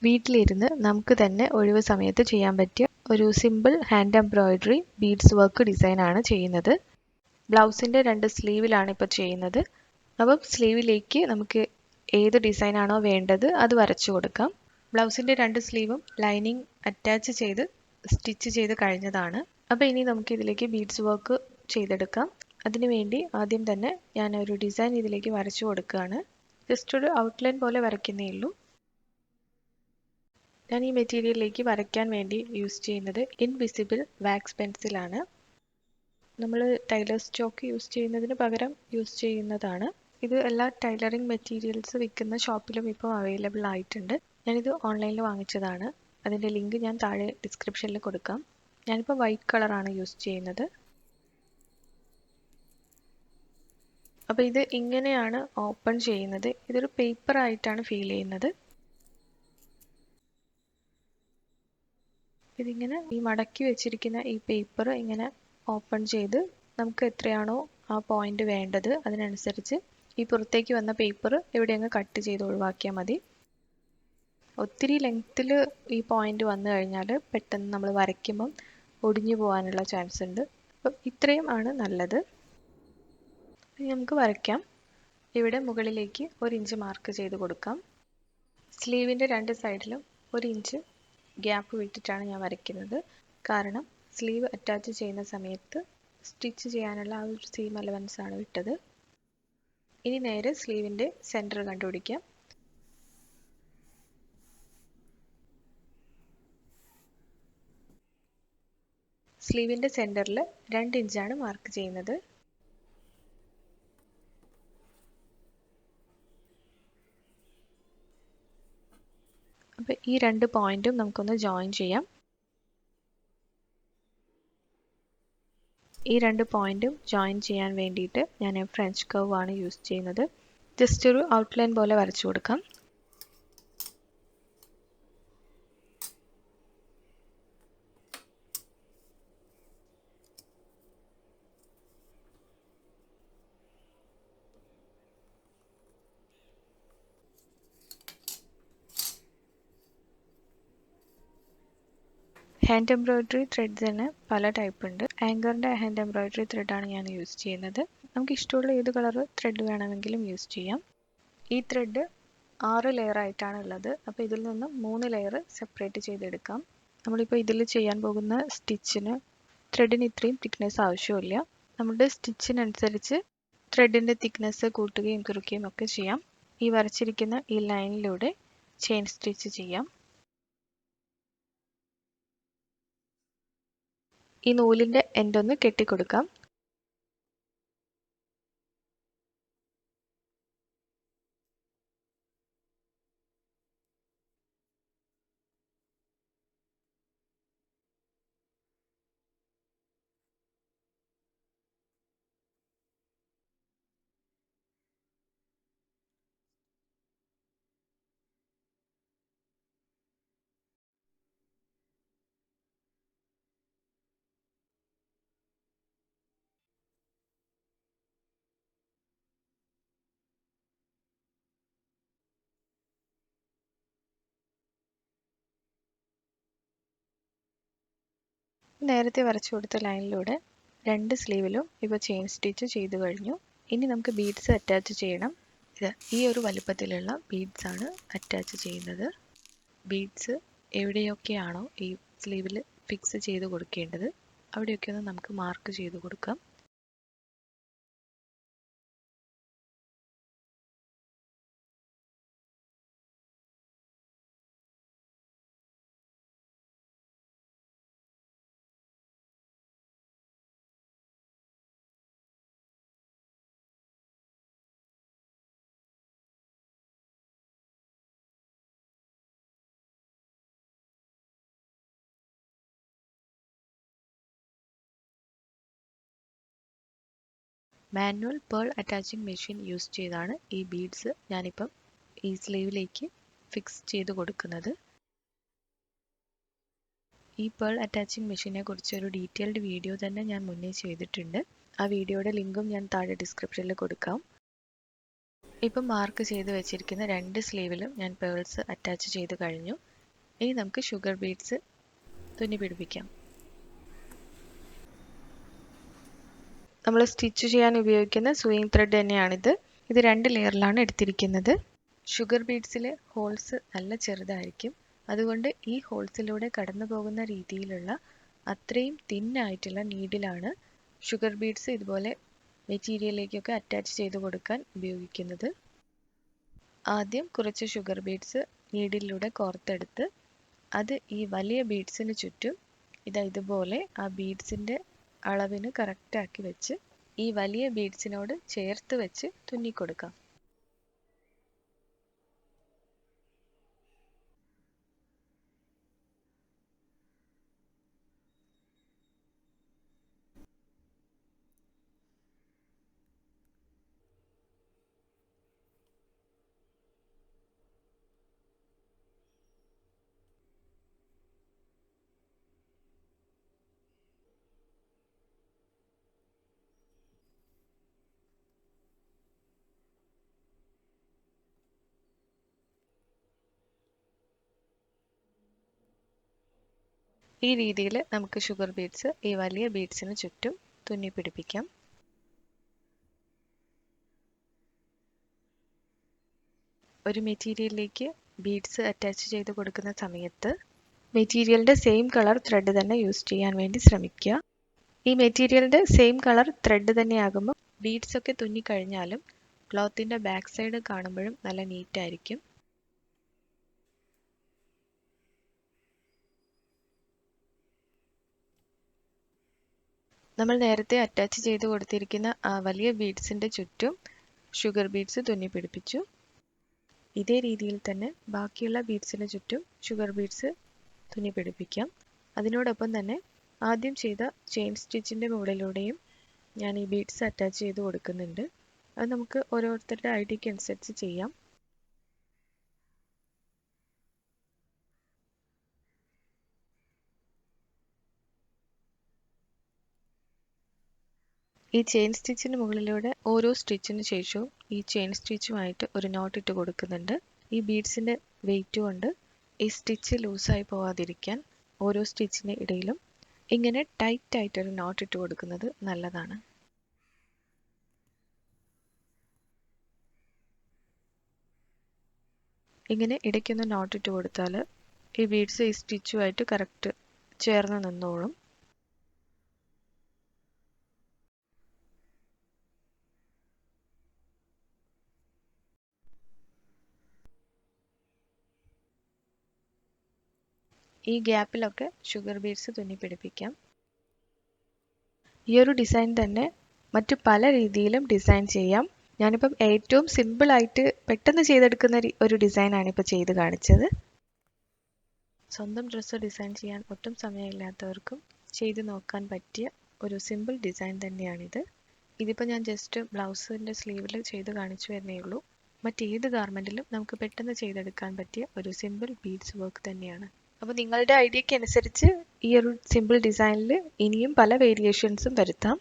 വീട്ടിലിരുന്ന് നമുക്ക് തന്നെ ഒഴിവ് സമയത്ത് ചെയ്യാൻ പറ്റിയ ഒരു simple hand embroidery beads work design ആണ് ചെയ്യുന്നത്. ബ്ലൗസിൻ്റെ 2 സ്ലീവിലാണ് ഇപ്പോൾ ചെയ്യുന്നത്. അപ്പം സ്ലീവിലേക്ക് നമുക്ക് ഏത് ഡിസൈൻ ആണോ വേണ്ടത് അത് വരച്ചു കൊടുക്കാം. ബ്ലൗസിൻ്റെ 2 സ്ലീവും ലൈനിങ് അറ്റാച്ച് ചെയ്ത് സ്റ്റിച്ച് ചെയ്ത് കഴിഞ്ഞതാണ്. അപ്പോൾ ഇനി നമുക്ക് ഇതിലേക്ക് ബീഡ്സ് വർക്ക് ചെയ്തെടുക്കാം. അതിനുവേണ്ടി ആദ്യം തന്നെ ഞാൻ ഒരു ഡിസൈൻ ഇതിലേക്ക് വരച്ചു കൊടുക്കുകയാണ്. ജസ്റ്റ് ഒരു ഔട്ട്ലൈൻ പോലെ വരയ്ക്കുന്നേ ഉള്ളൂ. ഞാൻ ഈ മെറ്റീരിയലിലേക്ക് വരയ്ക്കാൻ വേണ്ടി യൂസ് ചെയ്യുന്നത് ഇൻവിസിബിൾ വാക്സ് പെൻസിലാണ്. നമ്മൾ ടൈലേഴ്സ് ചോക്ക് യൂസ് ചെയ്യുന്നതിന് പകരം യൂസ് ചെയ്യുന്നതാണ്. ഇത് എല്ലാ ടൈലറിംഗ് മെറ്റീരിയൽസ് വിൽക്കുന്ന ഷോപ്പിലും ഇപ്പോൾ അവൈലബിൾ ആയിട്ടുണ്ട്. ഞാനിത് ഓൺലൈനിൽ വാങ്ങിച്ചതാണ്. അതിൻ്റെ ലിങ്ക് ഞാൻ താഴെ ഡിസ്ക്രിപ്ഷനിൽ കൊടുക്കാം. ഞാനിപ്പോൾ വൈറ്റ് കളറാണ് യൂസ് ചെയ്യുന്നത്. അപ്പോൾ ഇത് ഇങ്ങനെയാണ് ഓപ്പൺ ചെയ്യുന്നത്. ഇതൊരു പേപ്പർ ആയിട്ടാണ് ഫീൽ ചെയ്യുന്നത്. ഇതിങ്ങനെ ഈ മടക്കി വെച്ചിരിക്കുന്ന ഈ പേപ്പർ ഇങ്ങനെ ഓപ്പൺ ചെയ്ത് നമുക്ക് എത്രയാണോ ആ പോയിന്റ് വേണ്ടത് അതിനനുസരിച്ച് ഈ പുറത്തേക്ക് വന്ന പേപ്പർ ഇവിടെ അങ്ങ് കട്ട് ചെയ്ത് ഒഴിവാക്കിയാൽ മതി. ഒത്തിരി ലെങ്ത്തിൽ ഈ പോയിന്റ് വന്നു കഴിഞ്ഞാൽ പെട്ടെന്ന് നമ്മൾ വരയ്ക്കുമ്പം ഒടിഞ്ഞു പോകാനുള്ള ചാൻസ് ഉണ്ട്. അപ്പം ഇത്രയും ആണ് നല്ലത്. ഇനി നമുക്ക് വരയ്ക്കാം. ഇവിടെ മുകളിലേക്ക് 1 ഇഞ്ച് മാർക്ക് ചെയ്ത് കൊടുക്കാം. സ്ലീവിൻ്റെ 2 സൈഡിലും 1 ഇഞ്ച് ഗ്യാപ്പ് വിട്ടിട്ടാണ് ഞാൻ വരയ്ക്കുന്നത്. കാരണം സ്ലീവ് അറ്റാച്ച് ചെയ്യുന്ന സമയത്ത് സ്റ്റിച്ച് ചെയ്യാനുള്ള ആ ഒരു സീം അലവൻസ് ആണ് വിട്ടത്. ഇനി നേരെ സ്ലീവിൻ്റെ സെൻറ്റർ കണ്ടുപിടിക്കാം. സ്ലീവിൻ്റെ സെൻറ്ററിൽ 2 ഇഞ്ചാണ് മാർക്ക് ചെയ്യുന്നത്. അപ്പോൾ ഈ 2 പോയിന്റും നമുക്കൊന്ന് ജോയിൻ ചെയ്യാം. ഈ 2 പോയിന്റും ജോയിൻ ചെയ്യാൻ വേണ്ടിയിട്ട് ഞാൻ ഫ്രഞ്ച് കർവ് ആണ് യൂസ് ചെയ്യുന്നത്. ജസ്റ്റ് ഒരു ഔട്ട്ലൈൻ പോലെ വരച്ചു കൊടുക്കാം. ഹാൻഡ് എംബ്രോയിഡറി ത്രെഡ്സ് തന്നെ പല ടൈപ്പ് ഉണ്ട്. ആങ്കറിൻ്റെ ഹാൻഡ് എംബ്രോയിഡറി ത്രെഡാണ് ഞാൻ യൂസ് ചെയ്യുന്നത്. നമുക്ക് ഇഷ്ടമുള്ള ഏത് കളർ ത്രെഡ് വേണമെങ്കിലും യൂസ് ചെയ്യാം. ഈ ത്രെഡ് 6 ലെയർ ആയിട്ടാണ് ഉള്ളത്. അപ്പോൾ ഇതിൽ നിന്ന് 3 ലെയർ സെപ്പറേറ്റ് ചെയ്തെടുക്കാം. നമ്മളിപ്പോൾ ഇതിൽ ചെയ്യാൻ പോകുന്ന സ്റ്റിച്ചിന് ത്രെഡിന് ഇത്രയും തിക്നെസ് ആവശ്യമില്ല. നമ്മുടെ സ്റ്റിച്ചിനനുസരിച്ച് ത്രെഡിൻ്റെ തിക്നെസ് കൂട്ടുകയും കുറയ്ക്കുകയും ഒക്കെ ചെയ്യാം. ഈ വരച്ചിരിക്കുന്ന ഈ ലൈനിലൂടെ ചെയിൻ സ്റ്റിച്ച് ചെയ്യാം. ഈ നൂലിൻ്റെ എൻഡ് ഒന്ന് കെട്ടിക്കൊടുക്കാം. നേരത്തെ വരച്ചു കൊടുത്ത ലൈനിലൂടെ 2 സ്ലീവിലും ഇപ്പോൾ ചെയിൻ സ്റ്റിച്ച് ചെയ്തു കഴിഞ്ഞു. ഇനി നമുക്ക് ബീഡ്സ് അറ്റാച്ച് ചെയ്യണം. ഈ ഒരു വലുപ്പത്തിലുള്ള ബീഡ്സ് ആണ് അറ്റാച്ച് ചെയ്യുന്നത്. ബീഡ്സ് എവിടെയൊക്കെയാണോ ഈ സ്ലീവിൽ ഫിക്സ് ചെയ്ത് കൊടുക്കേണ്ടത് അവിടെയൊക്കെ ഒന്ന് നമുക്ക് മാർക്ക് ചെയ്ത് കൊടുക്കാം. Manual pearl attaching machine use ചെയ്താണ് ഈ ബീഡ്സ് ഞാനിപ്പം ഈ സ്ലീവിലേക്ക് ഫിക്സ് ചെയ്ത് കൊടുക്കുന്നത്. ഈ പേൾ അറ്റാച്ചിങ് മെഷീനെ കുറിച്ച് ഒരു ഡീറ്റെയിൽഡ് വീഡിയോ തന്നെ ഞാൻ മുന്നേ ചെയ്തിട്ടുണ്ട്. ആ വീഡിയോയുടെ ലിങ്കും ഞാൻ താഴെ ഡിസ്ക്രിപ്ഷനിൽ കൊടുക്കാം. ഇപ്പം മാർക്ക് ചെയ്ത് വെച്ചിരിക്കുന്ന 2 സ്ലീവിലും ഞാൻ പേൾസ് അറ്റാച്ച് ചെയ്ത് കഴിഞ്ഞു. ഇനി നമുക്ക് ഷുഗർ ബീഡ്സ് തുന്നി പിടിപ്പിക്കാം. നമ്മൾ സ്റ്റിച്ച് ചെയ്യാൻ ഉപയോഗിക്കുന്ന സൂയിങ് ത്രെഡ് തന്നെയാണിത്. ഇത് 2 ലെയറിലാണ് എടുത്തിരിക്കുന്നത്. ഷുഗർ ബീഡ്സിലെ ഹോൾസ് നല്ല ചെറുതായിരിക്കും. അതുകൊണ്ട് ഈ ഹോൾസിലൂടെ കടന്നു പോകുന്ന രീതിയിലുള്ള അത്രയും തിന്നായിട്ടുള്ള നീഡിലാണ് ഷുഗർ ബീഡ്സ് ഇതുപോലെ മെറ്റീരിയലിലേക്കൊക്കെ അറ്റാച്ച് ചെയ്ത് കൊടുക്കാൻ ഉപയോഗിക്കുന്നത്. ആദ്യം കുറച്ച് ഷുഗർ ബീഡ്സ് നീഡിലൂടെ കോർത്തെടുത്ത് അത് ഈ വലിയ ബീഡ്സിന് ചുറ്റും ഇതുപോലെ ആ ബീഡ്സിൻ്റെ അളവിന് കറക്റ്റാക്കി വെച്ച് ഈ വലിയ ബീഡ്സിനോട് ചേർത്ത് വെച്ച് തുന്നിക്കൊടുക്കാം. ഈ രീതിയിൽ നമുക്ക് ഷുഗർ ബീഡ്സ് ഈ വലിയ ബീഡ്സിന് ചുറ്റും തുന്നി പിടിപ്പിക്കാം. ഒരു മെറ്റീരിയലിലേക്ക് ബീഡ്സ് അറ്റാച്ച് ചെയ്ത് കൊടുക്കുന്ന സമയത്ത് മെറ്റീരിയലിൻ്റെ സെയിം കളർ ത്രെഡ് തന്നെ യൂസ് ചെയ്യാൻ വേണ്ടി ശ്രമിക്കുക. ഈ മെറ്റീരിയലിൻ്റെ സെയിം കളർ ത്രെഡ് തന്നെയാകുമ്പോൾ ബീഡ്സ് ഒക്കെ തുന്നിക്കഴിഞ്ഞാലും ക്ലോത്തിൻ്റെ ബാക്ക് സൈഡ് കാണുമ്പോഴും നല്ല നീറ്റായിരിക്കും. നമ്മൾ നേരത്തെ അറ്റാച്ച് ചെയ്ത് കൊടുത്തിരിക്കുന്ന ആ വലിയ ബീഡ്സിൻ്റെ ചുറ്റും ഷുഗർ ബീഡ്സ് തുന്നി പിടിപ്പിച്ചു. ഇതേ രീതിയിൽ തന്നെ ബാക്കിയുള്ള ബീഡ്സിന് ചുറ്റും ഷുഗർ ബീഡ്സ് തുന്നി പിടിപ്പിക്കാം. അതിനോടൊപ്പം തന്നെ ആദ്യം ചെയ്ത ചെയിൻ സ്റ്റിച്ചിൻ്റെ മുകളിലൂടെയും ഞാൻ ഈ ബീഡ്സ് അറ്റാച്ച് ചെയ്ത് കൊടുക്കുന്നുണ്ട്. അത് നമുക്ക് ഓരോരുത്തരുടെ ഐഡിയയ്ക്ക് അനുസരിച്ച് ചെയ്യാം. ഈ ചെയിൻ സ്റ്റിച്ചിന് മുകളിലൂടെ ഓരോ സ്റ്റിച്ചിന് ശേഷവും ഈ ചെയിൻ സ്റ്റിച്ചുമായിട്ട് ഒരു നോട്ട് ഇട്ട് കൊടുക്കുന്നുണ്ട്. ഈ ബീഡ്സിൻ്റെ വെയിറ്റ് കൊണ്ട് ഈ സ്റ്റിച്ച് ലൂസായി പോവാതിരിക്കാൻ ഓരോ സ്റ്റിച്ചിന് ഇടയിലും ഇങ്ങനെ ടൈറ്റ് ആയിട്ടൊരു നോട്ട് ഇട്ട് കൊടുക്കുന്നത് നല്ലതാണ്. ഇങ്ങനെ ഇടയ്ക്കൊന്ന് നോട്ട് ഇട്ട് കൊടുത്താൽ ഈ ബീഡ്സ് ഈ സ്റ്റിച്ചുമായിട്ട് കറക്റ്റ് ചേർന്ന് നിന്നോളും. ഈ ഗ്യാപ്പിലൊക്കെ ഷുഗർ ബീഡ്സ് തുന്നി പിടിപ്പിക്കാം. ഈ ഒരു ഡിസൈൻ തന്നെ മറ്റു പല രീതിയിലും ഡിസൈൻ ചെയ്യാം. ഞാനിപ്പം ഏറ്റവും സിമ്പിളായിട്ട് പെട്ടെന്ന് ചെയ്തെടുക്കുന്ന ഒരു ഡിസൈനാണ് ഇപ്പോൾ ചെയ്ത് കാണിച്ചത്. സ്വന്തം ഡ്രസ്സ് ഡിസൈൻ ചെയ്യാൻ ഒട്ടും സമയമില്ലാത്തവർക്കും ചെയ്ത് നോക്കാൻ പറ്റിയ ഒരു സിമ്പിൾ ഡിസൈൻ തന്നെയാണിത്. ഇതിപ്പോൾ ഞാൻ ജസ്റ്റ് ബ്ലൗസിൻ്റെ സ്ലീവിൽ ചെയ്ത് കാണിച്ചു എന്നേ ഉള്ളൂ. മറ്റേത് ഗാർമെൻറ്റിലും നമുക്ക് പെട്ടെന്ന് ചെയ്തെടുക്കാൻ പറ്റിയ ഒരു സിമ്പിൾ ബീഡ്സ് വർക്ക് തന്നെയാണ്. അപ്പോൾ നിങ്ങളുടെ ഐഡിയയ്ക്ക് അനുസരിച്ച് ഈ ഒരു സിമ്പിൾ ഡിസൈനിൽ ഇനിയും പല വേരിയേഷൻസും വരുത്താം.